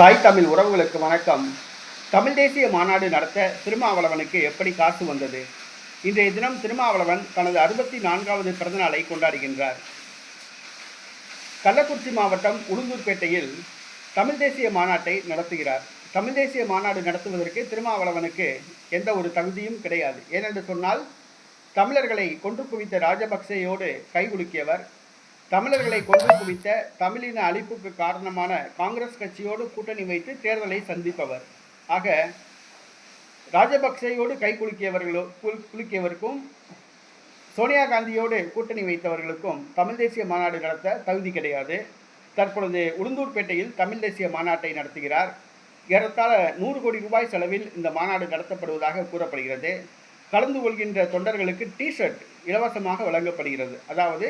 தாய் தமிழ் உறவுகளுக்கு வணக்கம். தமிழ் தேசிய மாநாடு நடத்த திருமாவளவனுக்கு எப்படி காசு வந்தது? இன்றைய தினம் திருமாவளவன் தனது 64வது பிறந்தநாளை கொண்டாடுகின்றார். கள்ளக்குறிச்சி மாவட்டம் உளுந்தூர்பேட்டையில் தமிழ் தேசிய மாநாட்டை நடத்துகிறார். தமிழ் தேசிய மாநாடு நடத்துவதற்கு திருமாவளவனுக்கு எந்த ஒரு தகுதியும் கிடையாது. ஏனென்று சொன்னால், தமிழர்களை கொன்று குவித்த ராஜபக்சேயோடு கைகுலுக்கியவர், தமிழர்களை கொன்று குவித்த தமிழின அழிப்புக்கு காரணமான காங்கிரஸ் கட்சியோடு கூட்டணி வைத்து தேர்தலை சந்திப்பவர். ஆக ராஜபக்சேயோடு கை குலுக்கியவருக்கும் சோனியா காந்தியோடு கூட்டணி வைத்தவர்களுக்கும் தமிழ் தேசிய மாநாடு நடத்த தகுதி கிடையாது. தற்பொழுது உளுந்தூர்பேட்டையில் தமிழ் தேசிய மாநாட்டை நடத்துகிறார். ஏறத்தாழ 100 கோடி ரூபாய் செலவில் இந்த மாநாடு நடத்தப்படுவதாக கூறப்படுகிறது. கலந்து கொள்கின்ற தொண்டர்களுக்கு டிஷர்ட் இலவசமாக வழங்கப்படுகிறது. அதாவது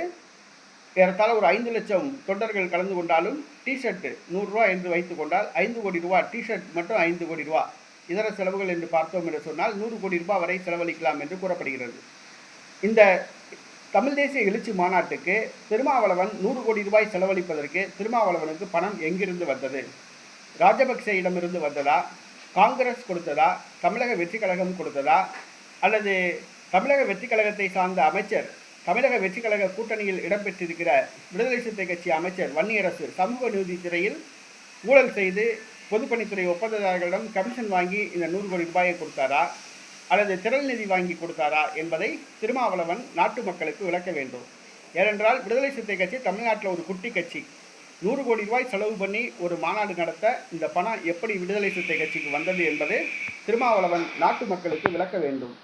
ஏறத்தாழ ஒரு 5 லட்சம் தொண்டர்கள் கலந்து கொண்டாலும் டிஷர்ட் 100 ரூபா என்று வைத்துக் கொண்டால் 5 கோடி ரூபா, டிஷர்ட் மட்டும் 5 கோடி ரூபா. இதர செலவுகள் என்று பார்த்தோம் என்று சொன்னால் 100 கோடி ரூபாய் வரை செலவழிக்கலாம் என்று கூறப்படுகிறது. இந்த தமிழ் தேசிய எழுச்சி மாநாட்டுக்கு திருமாவளவன் 100 கோடி ரூபாய் செலவழிப்பதற்கு திருமாவளவனுக்கு பணம் எங்கிருந்து வந்தது? ராஜபக்சேயிடமிருந்து வந்ததா? காங்கிரஸ் கொடுத்ததா? தமிழக வெற்றி கழகம் கொடுத்ததா? அல்லது தமிழக வெற்றி கழகத்தை சார்ந்த அமைச்சர், தமிழக வெற்றி கழக கூட்டணியில் இடம்பெற்றிருக்கிற விடுதலை சிறுத்தை கட்சி அமைச்சர் வன்னியரசு சமூக நீதித்துறையில் ஊழல் செய்து பொதுப்பணித்துறை ஒப்பந்ததாரர்களிடம் கமிஷன் வாங்கி இந்த 100 கோடி ரூபாயை கொடுத்தாரா? அல்லது திரள் நிதி வாங்கி கொடுத்தாரா என்பதை திருமாவளவன் நாட்டு மக்களுக்கு விளக்க வேண்டும். ஏனென்றால் விடுதலை சிறுத்தை கட்சி தமிழ்நாட்டில் ஒரு குட்டி கட்சி. 100 கோடி ரூபாய் செலவு பண்ணி ஒரு மாநாடு நடத்த இந்த பணம் எப்படி விடுதலை சிறுத்தை கட்சிக்கு வந்தது என்பது திருமாவளவன் நாட்டு மக்களுக்கு விளக்க வேண்டும்.